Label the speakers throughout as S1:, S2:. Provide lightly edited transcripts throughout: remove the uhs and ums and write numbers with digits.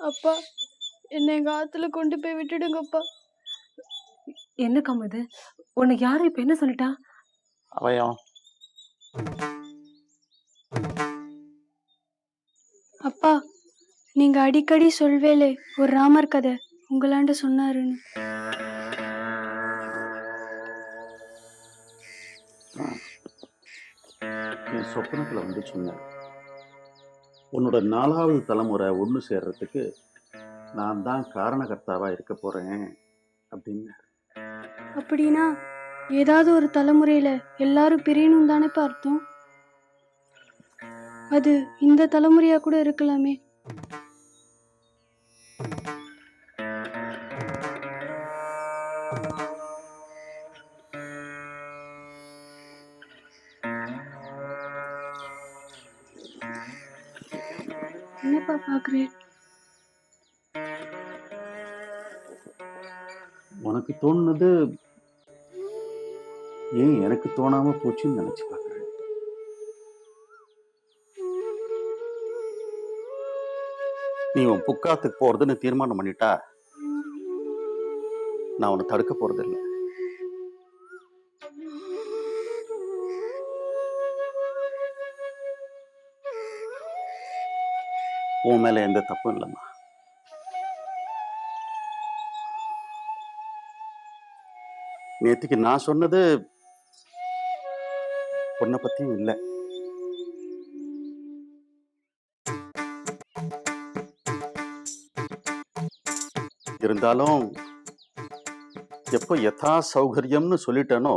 S1: அப்பா, என்னை எங்க ஆத்துல கொண்டு போய் விட்டுடுங்கப்பா.
S2: என்ன கம்மது, உனக்கு யாரும் இப்ப என்ன சொல்லிட்டா?
S3: அவயம்
S1: அப்பா, நீங்க அடிக்கடி சொல்வேலே ஒரு ராமர் கதை உங்களாண்ட சொன்னாருன்னு.
S3: என் சொப்பனத்துல வந்து சொன்னேன், உன்னோட 4வது தலைமுறை ஒன்று சேர்றதுக்கு நான் தான் காரணகர்த்தாவா இருக்க போறேன் அப்படின்னு.
S1: அப்படின்னா ஏதாவது ஒரு தலைமுறையில எல்லாரும் பிரியணும் தானேப்பா அர்த்தம்? அது இந்த தலைமுறையா கூட இருக்கலாமே. என்னப்பா பாக்குறேன்?
S3: உனக்கு தோணுனது ஏன் எனக்கு தோணாம போச்சுன்னு நினைச்சு பார்க்குறேன். நீ உன் புக்காத்துக்கு போறதுன்னு தீர்மானம் பண்ணிட்டா நான் உன்னை தடுக்க போறது இல்லை. உன் மேல எந்த தப்பும் இல்லைம்மா. நேற்றுக்கு நான் சொன்னது உன்னை பத்தியும் இல்லை. இருந்தாலும் எப்போ யதா சௌகரியம்னு சொல்லிட்டேனோ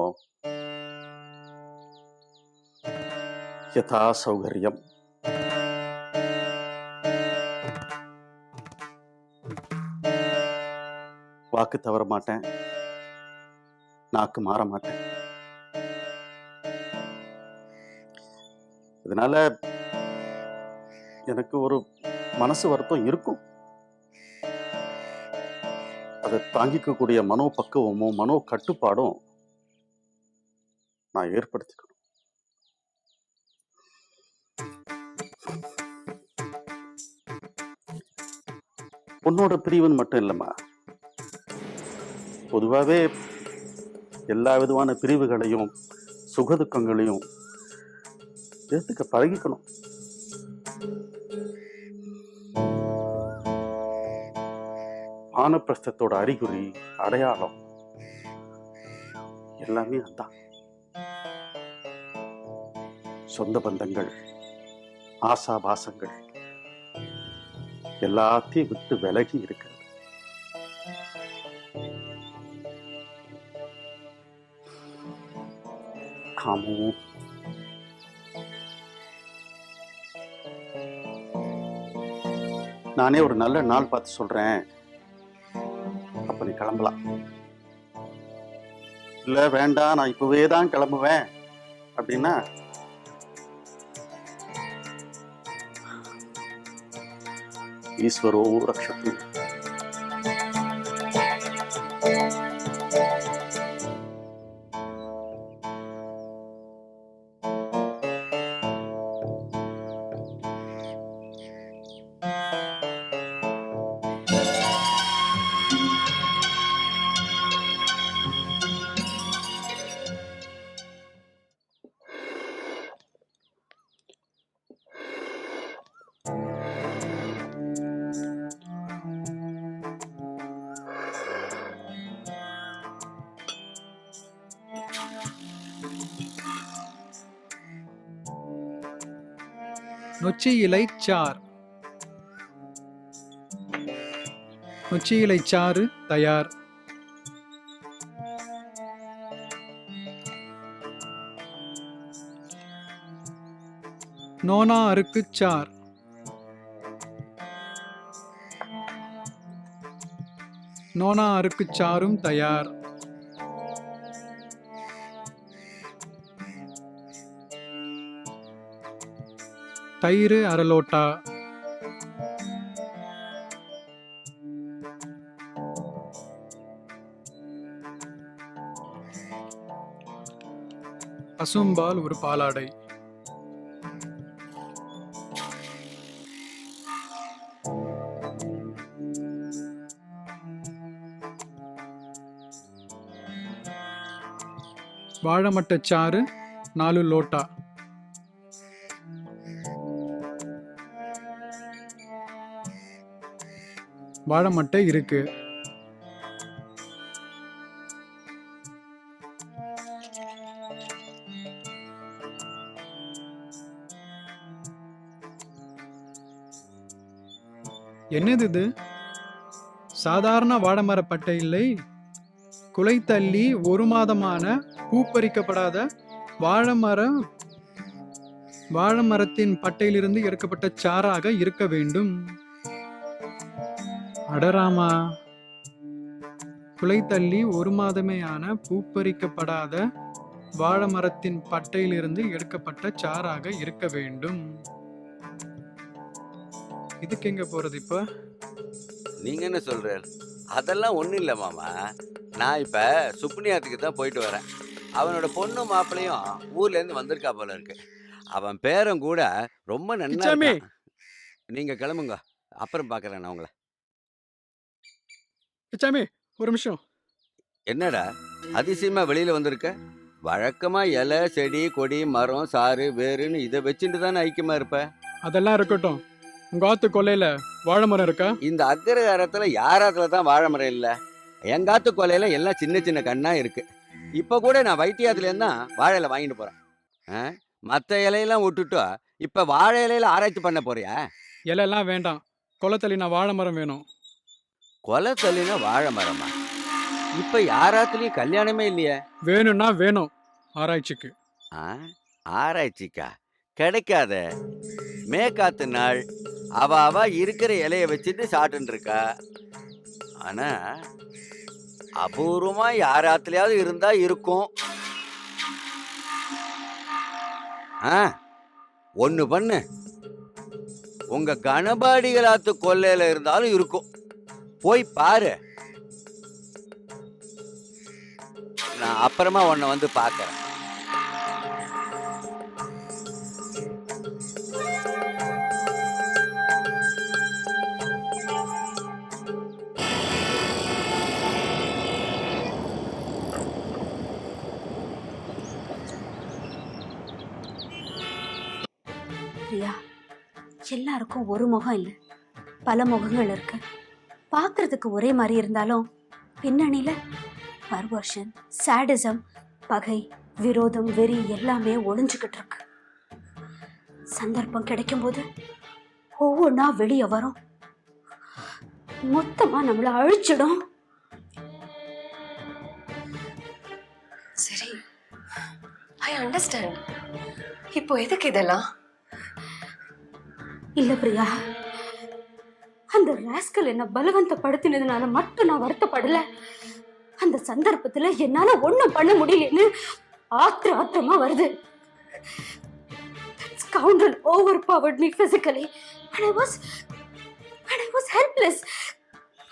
S3: யதா சௌகரியம். வாக்கு தவற மாட்டேன், நாக்கு மாற மாட்டேன். இதனால எனக்கு ஒரு மனசு வருத்தம் இருக்கும். அதை தாங்கிக்கக்கூடிய மனோ பக்குவமும் மனோ கட்டுப்பாடும் நான் ஏற்படுத்திக்கணும். உன்னோட பிரிவுன்னு மட்டும் இல்லைம்மா, பொதுவாகவே எல்லா விதமான பிரிவுகளையும் சுகதுக்கங்களையும் ஏற்றுக்க பழகிக்கணும். வானப்பிரஸ்தத்தோட அறிகுறி அடையாளம் எல்லாமே அதான். சொந்த பந்தங்கள், ஆசாபாசங்கள் எல்லாத்தையும் விட்டு விலகி இருக்கிறது. காமோ, நானே ஒரு நல்ல நாள் பார்த்து சொல்றேன், அப்ப நீ கிளம்பலாம். இல்ல வேண்டாம் நான் இப்பவே தான் கிளம்புவேன் அப்படின்னா ஈஸ்வரோ ரக்ஷத்து.
S4: நொச்சி இலை சாறு. நொச்சி இலை சாறு தயார். நோனா அருக்கு சார். நோனா அருக்கு சாரும் தயார். தயிர் அரை லோட்டா, பசும்பால் ஒரு பாலாடை, வாழைமட்டச்சாறு 4 லோட்டா, வாழைமட்டை இருக்கு, என்னது இது? சாதாரண வாழைமரப்பட்டை இல்லை, குலை தள்ளி 1 மாதமான பூப்பறிக்கப்படாத வாழைமரத்தின் பட்டையிலிருந்து எடுக்கப்பட்ட சாறாக இருக்க வேண்டும். அடராமா, குலை தள்ளி 1 மாதமேயான பூப்பறிக்கப்படாத வாழைமரத்தின் பட்டையிலிருந்து எடுக்கப்பட்ட சாறாக இருக்க வேண்டும். இதுக்கு எங்க போறது இப்ப?
S5: நீங்க என்ன சொல்ற? அதெல்லாம் ஒண்ணும் இல்ல மாமா. நான் இப்ப சுப்னியாத்துக்கு தான் போயிட்டு வரேன். அவனோட பொண்ணு மாப்பிளையும் ஊர்ல இருந்து வந்திருக்கா போல இருக்கு. அவன் பேரும் கூட ரொம்ப நன்னா
S4: கிச்சாமி!
S5: இருக்கான். நீங்க கிளம்புங்க, அப்புறம் பாக்குறேன் நான் உங்களை.
S4: பிச்சாமி, ஒரு நிமிஷம்.
S5: என்னடா அதிசயமா வெளியில வந்திருக்க? வழக்கமா இலை, செடி, கொடி, மரம், சாறு, வேறுன்னு இதை வச்சுட்டு தானே ஐக்கியமா இருப்ப.
S4: அதெல்லாம் இருக்கட்டும். உங்க ஆத்து கொல்லையில வாழை மரம் இருக்கா?
S5: இந்த அக்ரகாரத்துல யாராத்துல தான் வாழை மரம் இல்ல? எங்காத்து கொலையில எல்லாம் சின்ன சின்ன கண்ணா இருக்கு. இப்ப கூட நான் வைத்தியாத்துல இருந்தா வாழையில வாங்கிட்டு போறேன். மற்ற இலையெல்லாம் விட்டுட்டு இப்ப வாழை இலையில ஆராய்ச்சி பண்ண போறியா?
S4: இலையெல்லாம் வேண்டாம், கொலத்தள்ளி நான் வாழை மரம் வேணும்.
S5: கொலை தள்ளினா வாழை மரமா? இப்ப யாராத்துலயும் கல்யாணமே இல்லையே.
S4: வேணும்னா வேணும், ஆராய்ச்சிக்கு.
S5: ஆ? ஆராய்ச்சிக்கா? கிடைக்காத. மேக்காத்து நாள் அவ இருக்கிற இலைய வச்சுட்டு சாப்பிட்டு இருக்கா. ஆனா அபூர்வமா யாராத்துலயாவது இருந்தா இருக்கும். ஒண்ணு பண்ணு, உங்க கணபாடிகளாத்து கொல்லையில இருந்தாலும் இருக்கும், போய் பாரு. நான் அப்புறமா உன்னை வந்து பார்க்கறேன்.
S6: பிரியா, எல்லாருக்கும் ஒரு முகம் இல்லை, பல முகங்கள் இருக்கு. பார்க்கறதுக்கு ஒரே மாதிரி இருந்தாலும் பின்னணியில பர்வர்ஷன், சாடிசம், பகை, விரோதம், வெறி எல்லாமே ஒளிஞ்சுக்கிட்டு இருக்கு. சந்தர்ப்பம் கிடைக்கும் போது ஒவ்வொன்றா வெளியே வரும், மொத்தமா நம்மளை அழிச்சிடும்.
S2: சரி, ஐ அண்டர்ஸ்டாண்ட். இப்போ எதுக்கு இதெல்லாம்?
S6: இல்ல பிரியா, அந்த ராஸ்கல் என்ன பலவந்தப்படுத்தினதுனால மட்டும் நான் வருத்தப்படல. அந்த சந்தர்ப்பத்துல என்னால ஒண்ணும் பண்ண முடியலன்னு ஆத்திரமா வருது. That scoundrel overpowered me physically and I was helpless.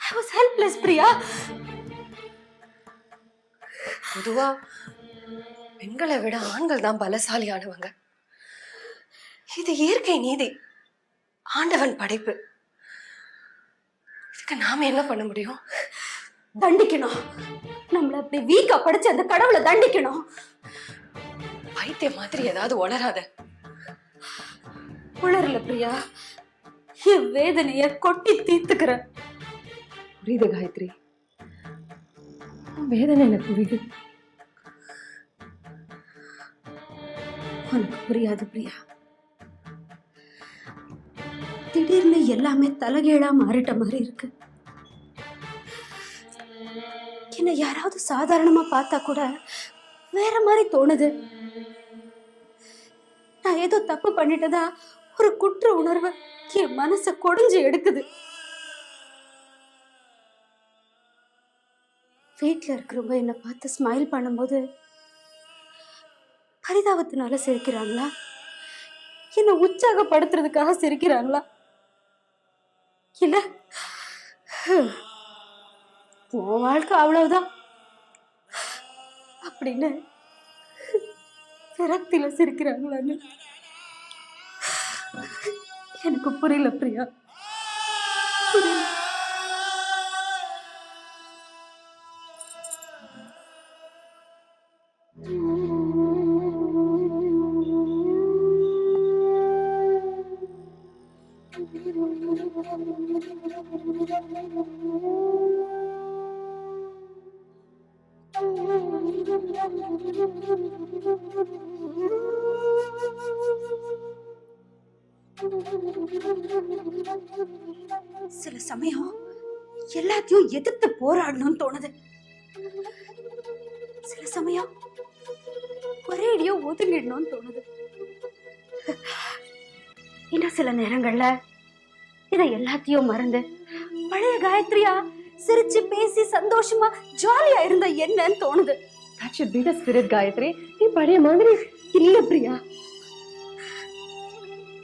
S6: I was helpless, Priya.
S2: பொதுவா பெண்களை விட ஆண்கள் தான் பலசாலியானவங்க. இது இயற்கை நீதி, ஆண்டவன் படைப்பு. இதுக்கு நாம என்ன பண்ண முடியும்?
S6: தண்டிக்கணும். நம்மள அப்படி வீக்கா படைச்சு அந்த கடவுளை தண்டிக்கணும்.
S2: பைத்திய மாதிரி ஏதாவது உளராத.
S6: உளரல பிரியா, என் வேதனைய கொட்டி தீர்த்துக்கிற.
S2: புரியுது காயத்ரி, வேதனை எனக்கு புரியுது.
S6: உனக்கு புரியாது பிரியா. திடீர்னு எல்லாமே தலைகீழா மாறிட்ட மாதிரி இருக்கு. என்ன யாராவது சாதாரணமா பார்த்தா கூட வேற மாதிரி தோணுது. நான் ஏதோ தப்பு பண்ணிட்டதா ஒரு குற்ற உணர்வு என் மனசை கொடிஞ்சு எடுக்குது. வீட்டுல இருக்கிறவங்க என்னை பார்த்து ஸ்மைல் பண்ணும்போது பரிதாபத்தினால சிரிக்கிறாங்களா, என்ன உற்சாகப்படுத்துறதுக்காக சிரிக்கிறாங்களா, இல்ல உன் வாழ்க்கை அவ்வளவுதான் அப்படின்னு விரக்தியில சிரிக்கிறாங்களான்னு எனக்கு புரியல பிரியா, புரியல. சில சமயம் எல்லாத்தையும் எதிர்த்து போராடணும்னு தோணுது. சில சமயம் ஒரேடியோ ஒதுங்கிடணும்னு தோணுது. இன்னும் சில நேரங்கள்ல இதை எல்லாத்தையும் மறந்து பழைய காயத்ரியா சிரிச்சு பேசி சந்தோஷமா ஜாலியா இருந்த என்னன்னு தோணுது.
S2: That should be the spirit, Gayatri. நீ பழைய மாதிரி
S6: இல்ல பிரியா,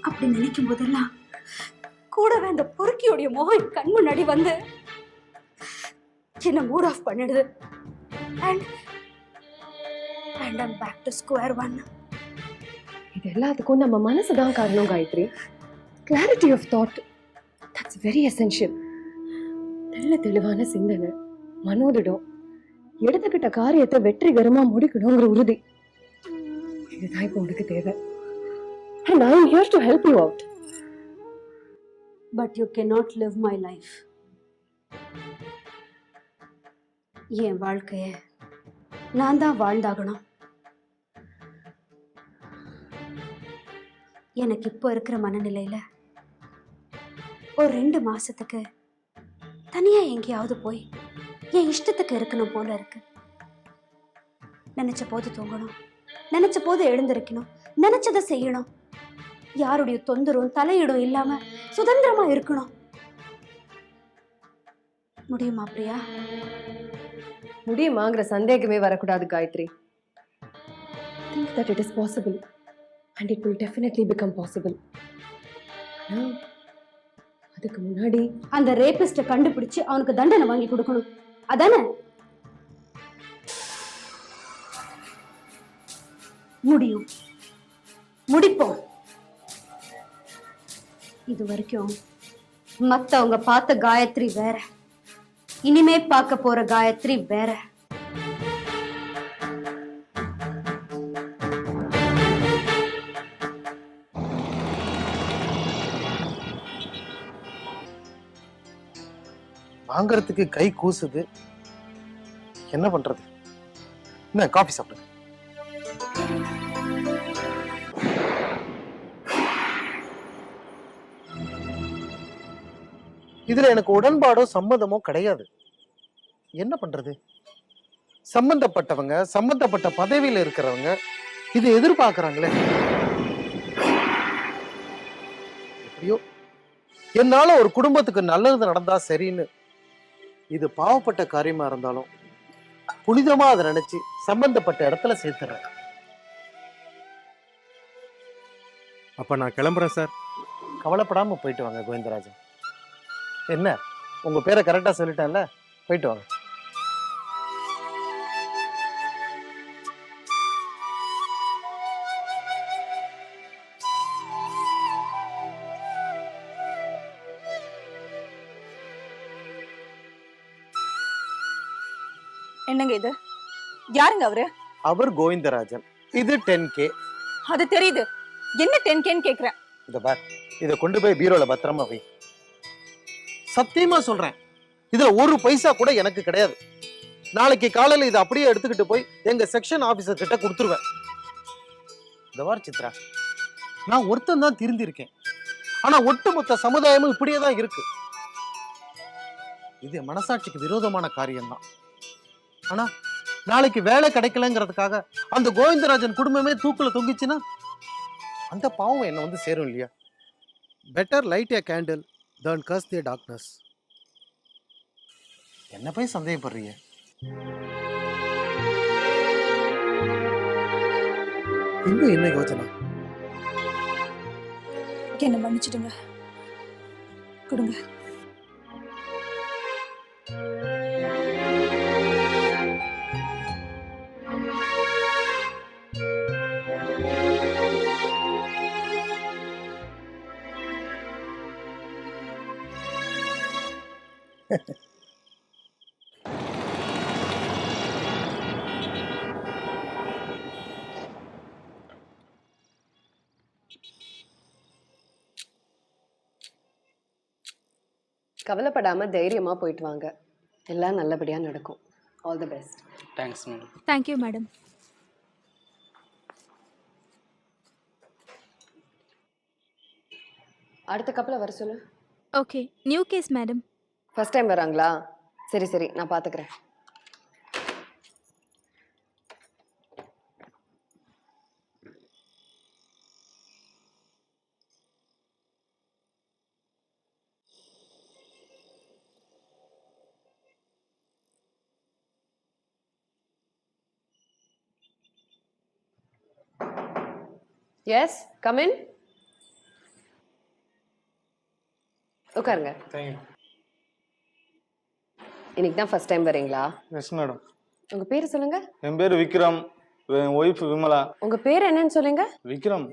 S6: அப்படி நினைக்கும் போதெல்லாம் கூடவே அந்த பொறுக்கியோடைய முகம் என் கண் முன்னாடி வந்து என்ன மூட் ஆஃப் பண்ணிடுது. And I'm back to square one.
S2: இது எல்லாத்துக்கும் நம்ம மனசுதான் காரணம் Gayatri. Clarity of thought, that's very essential. தெளிவான சிந்தனை, மனோதிடம், எடுத்துக்கிட்ட காரியத்தை வெற்றிகரமா முடிக்கணுங்கிற உறுதி, இதுதான் இப்போ உனக்கு தேவை. And I am here to help you out.
S6: But you cannot live my life. என் வாழ்க்கைய நான் தான் வாழ்ந்தாகணும். எனக்கு இப்போ இருக்கிற மனநிலையில ஒரு 2 மாசத்துக்கு தனியா எங்கேயாவது போய் என் இஷ்டத்துக்கு இருக்கணும் போல இருக்கு. நினைச்ச போது தூங்கணும், நினைச்ச போது எழுந்திருக்கணும், நினைச்சதை செய்யணும், யாருடைய தொந்தரவும் தலையிடும் இல்லாம சுதந்திரமா இருக்கணும். முடியுமா பிரியா?
S2: முடியுமாங்கிற சந்தேகமே வரக்கூடாது Gayatri. Think that it is possible and it will definitely become possible. அதுக்கு முன்னாடி
S6: அந்த ரேபிஸ்ட கண்டுபிடிச்சு அவனுக்கு தண்டனை வாங்கி கொடுக்கணும், அதானே? முடியும், முடிப்போம். இது வரைக்கும் மத்தவங்க பார்த்த காயத்ரி வேற, இனிமே பார்க்க போற காயத்ரி வேற.
S7: வாங்கறதுக்கு கை கூசுது, என்ன பண்றது? என்ன காபி சாப்பிடுங்க. இதுல எனக்கு உடன்பாடோ சம்மதமோ கிடையாது. என்ன பண்றது? சம்பந்தப்பட்டவங்க, சம்பந்தப்பட்ட பதவியில இருக்கிறவங்க இது எதிர்பார்க்கறாங்களே. எப்படியோ என்னால ஒரு குடும்பத்துக்கு நல்லது நடந்தா சரின்னு, இது பாவப்பட்ட காரியமா இருந்தாலும் புனிதமா அதை நினைச்சு சம்பந்தப்பட்ட இடத்துல சேர்த்துறேன்.
S8: அப்ப நான் கிளம்புறேன் சார்.
S7: கவலைப்படாம போயிட்டு வாங்க கோவிந்தராஜன். என்ன உங்க பேரை கரெக்டா சொல்லிட்டேன்ல, போயிட்டு வாங்க.
S9: என்னங்க இது? யாருங்க அவரு?
S7: அவர் கோவிந்தராஜன். இது 10K.
S9: அது தெரியுது. என்ன 10Kன்னு கேக்குறேன்.
S7: இந்த பார், இதை கொண்டு போய் பீரோல பத்திரமா வை. சத்தியமா சொல்றேன், இதுல ஒரு பைசா கூட எனக்கு கிடையாது. நாளைக்கு காலையில இதை அப்படியே எடுத்துக்கிட்டு போய் எங்க செக்ஷன் ஆபீசர் கிட்ட கொடுத்துருவேன். இந்த வார் சித்ரா, நான் ஒருத்தன் தான் திருந்திருக்கேன். ஆனா ஒட்டுமொத்த சமுதாயமும் இப்படியே தான் இருக்கு. இது மனசாட்சிக்கு விரோதமான காரியம்தான். ஆனா நாளைக்கு வேலை கிடைக்கலங்கிறதுக்காக அந்த கோவிந்தராஜன் குடும்பமே தூக்குல தொங்கிச்சுன்னா அந்த பாவம் என்ன வந்து சேரும் இல்லையா?
S8: Better light A candle than curse the darkness.
S7: என்ன போய் சந்தேகப்படுறீங்க?
S8: இன்னும் என்ன யோசனை?
S9: என்ன மன்னிச்சிடுங்க. கொடுங்க.
S2: கவலைப்படாம தைரியமா போயிட்டு வாங்க. எல்லாம் நல்லபடியா நடக்கும். All the best.
S10: Thanks madam.
S6: Thank you madam.
S2: அடுத்த கப்பல வர சொல்லு.
S6: Okay, new case madam.
S2: First time வராங்களா? சரி சரி, நான் பாத்துக்கிறேன். Yes, come in. உட்காருங்க.
S10: தேங்க்யூ.
S2: இன்னைக்கு தான் ஃபர்ஸ்ட் டைம் வரீங்களா?
S10: Yes madam.
S2: உங்க பேர் சொல்லுங்க.
S10: என் பேர் விக்ரம், என் ஒய்ஃப் விமலா.
S2: உங்க பேர் என்னன்னு சொல்லுங்க.
S10: Vikram.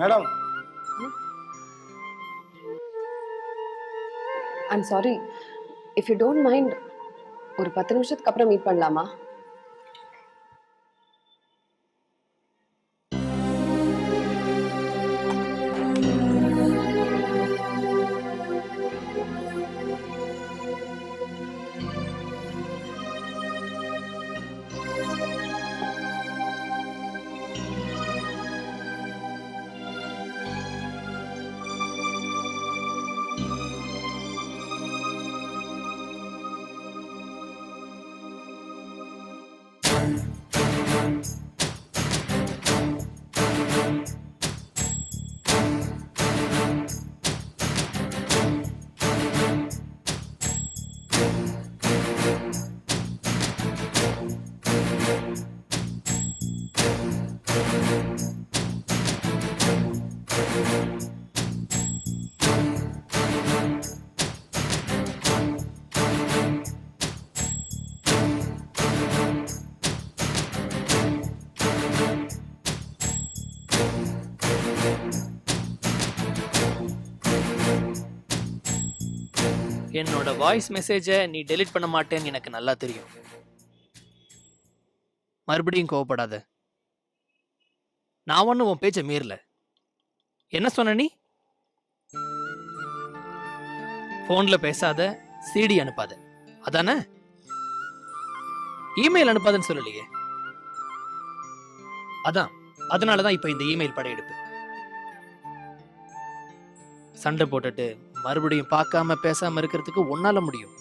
S10: Madam,
S2: I'm sorry. If you don't mind, ஒரு 10 நிமிஷத்துக்கு அப்புறம் மீட் பண்ணலாமா?
S11: என்னோட வாய்ஸ் மெசேஜை நீ டெலீட் பண்ண மாட்டேன்னு எனக்கு நல்லா தெரியும். மறுபடியும் கோவப்படாத. நான் ஒன்றும் உன் பேச்சை மீறல. என்ன சொன்ன நீ? போன்ல பேசாத, சிடி அனுப்பாத, அதானே? இமெயில் அனுப்பாதன்னு சொல்லலையே. அதனாலதான் இப்ப இந்த இமெயில் படையெடுப்பு. சண்டை போட்டுட்டு மறுபடியும் பார்க்காம பேசாம இருக்கிறதுக்கு உன்னால முடியும்.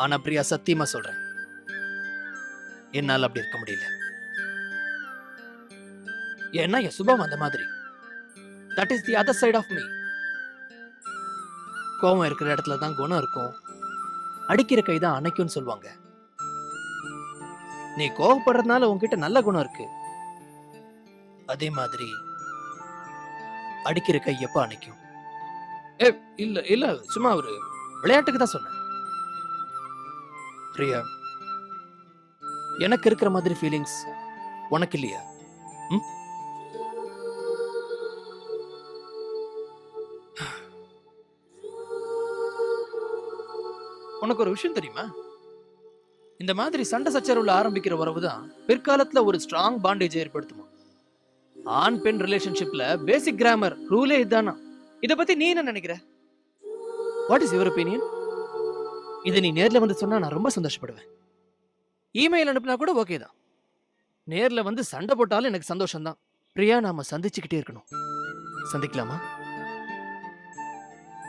S11: ஆனா பிரியா, சத்தியமா சொல்றேன், என்னால அப்படி இருக்க முடியல. ஏன்னா என் சுபாவம் அந்த மாதிரி. That is the other side of me. கோவம் இருக்கிற இடத்துல தான் குணம் இருக்கும், அடிக்கிற கை தான் அணைக்கும்னு சொல்லுவாங்க. நீ கோவப்படுறதுனால உன்கிட்ட நல்ல குணம் இருக்கு. அதே மாதிரி அடிக்கிற கை எப்ப அணைக்கும்? இல்ல இல்ல, சும்மா ஒரு விளையாட்டுக்கு தான் சொன்னேன். பிரியா, எனக்கு இருக்கிற மாதிரி ஃபீலிங்ஸ் உனக்கு இல்லையா? உனக்கு ஒரு விஷயம் தெரியுமா? இந்த மாதிரி சண்டை சச்சரவுல ஆரம்பிக்கிற உறவு தான் பிற்காலத்துல ஒரு ஸ்ட்ராங் பாண்டேஜ் ஏற்படுத்துமா. ஆண் பெண் ரிலேஷன்ஷிப்ல பேசிக் கிராமர் ரூலே இதுதானா. இத பத்தி நீ என்ன நினைக்கிற? What is your opinion? இதை நீ நேர்ல வந்து சொன்னா நான் ரொம்ப சந்தோஷப்படுவேன். இமெயில் அனுப்புனா கூட ஓகே தான். நேர்ல வந்து சண்டை போட்டாலும் எனக்கு சந்தோஷம் தான். பிரியா, நாம சந்திச்சுக்கிட்டே இருக்கணும். சந்திக்கலாமா?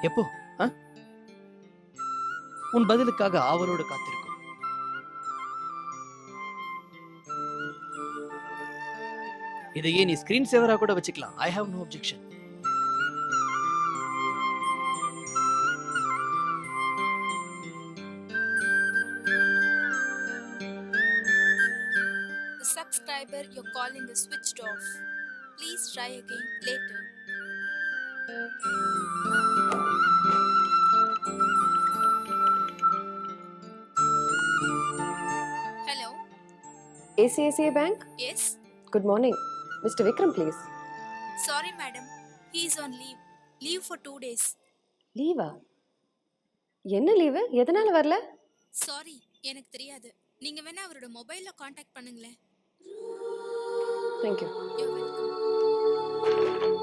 S11: எப்போ? உன் பதிலுக்காக ஆவலோடு காத்திருக்கும். இதையே நீ ஸ்கிரீன் சேவரா கூட வச்சுக்கலாம். I have no objection.
S9: The subscriber you're calling is switched off. Please try again later. Hello.
S2: ACACA Bank?
S9: Yes.
S2: Good morning. Mr. Vikram, please.
S9: Sorry, madam. He is on leave. Leave for 2 days.
S2: லீவா? என்ன leave? எதனால வரல?
S9: Sorry, எனக்கு தெரியாது. நீங்க வேணா அவரோட மொபைல்ல காண்டாக்ட் பண்ணுங்களேன்.
S2: Thank you.
S9: You're welcome.